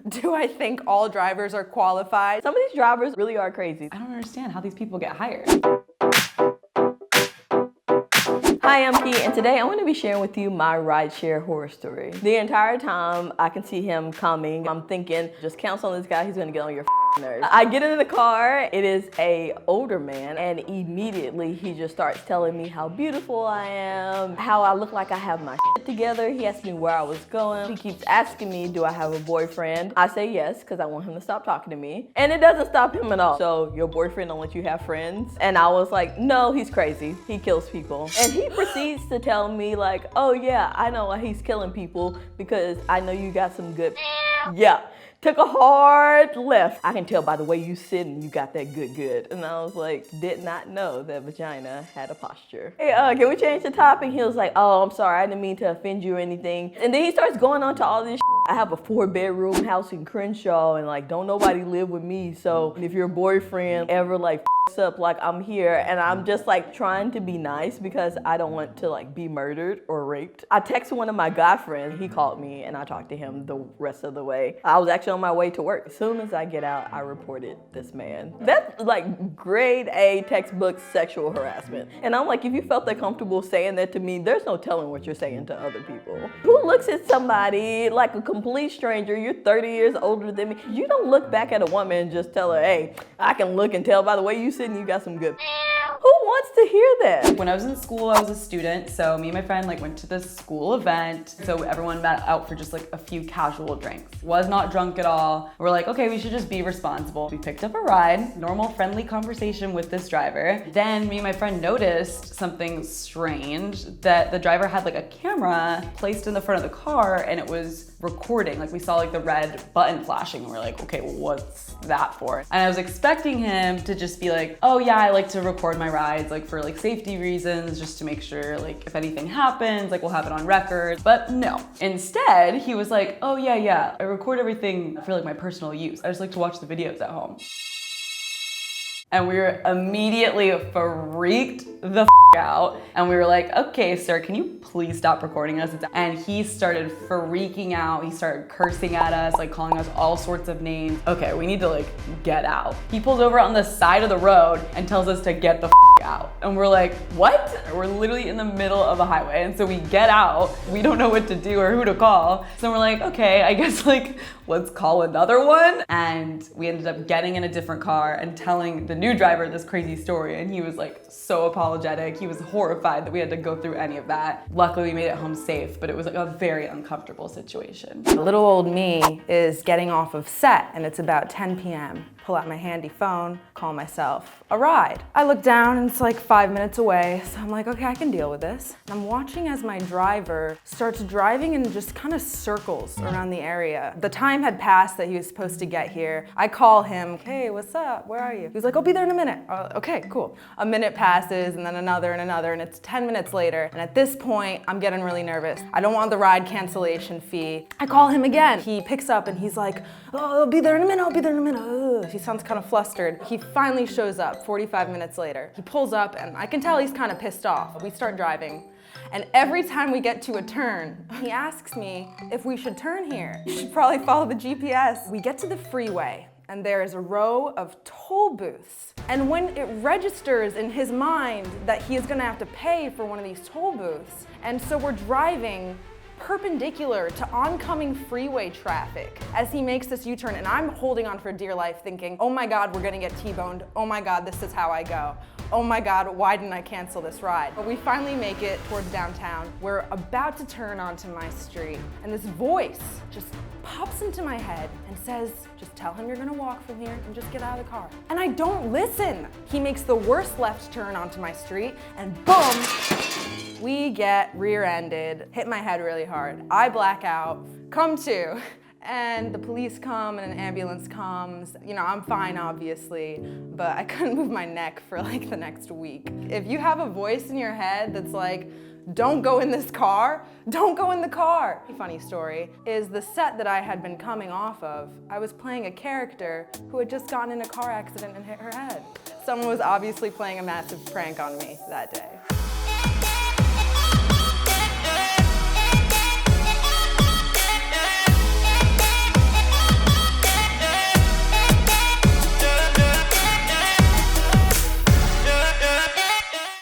Do I think all drivers are qualified? Some of these drivers really are crazy. I don't understand how these people get hired. Hi, I'm Key, and today I'm going to be sharing with you my rideshare horror story. The entire time I can see him coming, I'm thinking, just cancel on this guy, he's going to get on your nerves. I get into the car, it is an older man, and immediately he just starts telling me how beautiful I am, how I look like I have my shit together. He asks me where I was going. He keeps asking me, do I have a boyfriend? I say yes, because I want him to stop talking to me. And it doesn't stop him at all. So your boyfriend don't let you have friends? And I was like, no, he's crazy. He kills people. And he proceeds to tell me like, oh yeah, I know why he's killing people because I know you got some good. Yeah. Took a hard left. I can tell by the way you sit and you got that good. And I was like, did not know that vagina had a posture. Hey, can we change the topic? He was like, oh, I'm sorry, I didn't mean to offend you or anything. And then he starts going on to all this shit. I have a 4-bedroom house in Crenshaw and like, don't nobody live with me. So if your boyfriend ever like up like I'm here, and I'm just like trying to be nice because I don't want to like be murdered or raped. I texted one of my guy friends, he called me and I talked to him the rest of the way. I was actually on my way to work. As soon as I get out, I reported this man. That's like grade A textbook sexual harassment. And I'm like, if you felt that comfortable saying that to me, there's no telling what you're saying to other people. Who looks at somebody like a complete stranger, you're 30 years older than me, you don't look back at a woman and just tell her, hey, I can look and tell by the way you sit and you got some good. Who wants to hear that? When I was in school, I was a student, so me and my friend like went to this school event. So everyone met out for just like a few casual drinks. Was not drunk at all. We're like, okay, we should just be responsible. We picked up a ride, normal friendly conversation with this driver. Then me and my friend noticed something strange, that the driver had like a camera placed in the front of the car and it was recording. Like we saw like the red button flashing and we're like, okay, well, what's that for? And I was expecting him to just be like, oh yeah, I like to record my rides like for like safety reasons, just to make sure like if anything happens, like we'll have it on record. But no, instead he was like, oh yeah, I record everything for like my personal use. I just like to watch the videos at home. And we were immediately freaked the f out. And we were like, okay, sir, can you please stop recording us? And he started freaking out. He started cursing at us, like calling us all sorts of names. Okay, we need to like get out. He pulls over on the side of the road and tells us to get the f out. And we're like, what? We're literally in the middle of a highway. And so we get out. We don't know what to do or who to call. So we're like, okay, I guess like, let's call another one. And we ended up getting in a different car and telling the new driver this crazy story. And he was like so apologetic. He was horrified that we had to go through any of that. Luckily we made it home safe, but it was like a very uncomfortable situation. Little old me is getting off of set and it's about 10 p.m. Pull out my handy phone, call myself a ride. I look down and it's like 5 minutes away. So I'm like, okay, I can deal with this. And I'm watching as my driver starts driving in just kind of circles around the area. The time had passed that he was supposed to get here. I call him, hey, what's up? Where are you? He's like, I'll be there in a minute. Okay, cool. A minute passes and then another and it's 10 minutes later. And at this point, I'm getting really nervous. I don't want the ride cancellation fee. I call him again. He picks up and he's like, oh, I'll be there in a minute, I'll be there in a minute. Ugh. He sounds kind of flustered. He finally shows up 45 minutes later. He pulls up and I can tell he's kind of pissed off. We start driving. And every time we get to a turn, he asks me if we should turn here. You should probably follow the GPS. We get to the freeway and there is a row of toll booths. And when it registers in his mind that he is gonna have to pay for one of these toll booths, and so we're driving perpendicular to oncoming freeway traffic as he makes this U-turn, and I'm holding on for dear life thinking, oh my God, we're gonna get T-boned. Oh my God, this is how I go. Oh my God, why didn't I cancel this ride? But we finally make it towards downtown. We're about to turn onto my street, and this voice just pops into my head and says, just tell him you're gonna walk from here and just get out of the car. And I don't listen. He makes the worst left turn onto my street, and boom, we get rear-ended, hit my head really hard. I black out, come to, and the police come and an ambulance comes. You know, I'm fine, obviously, but I couldn't move my neck for like the next week. If you have a voice in your head that's like, don't go in this car, don't go in the car. Funny story is the set that I had been coming off of, I was playing a character who had just gotten in a car accident and hit her head. Someone was obviously playing a massive prank on me that day.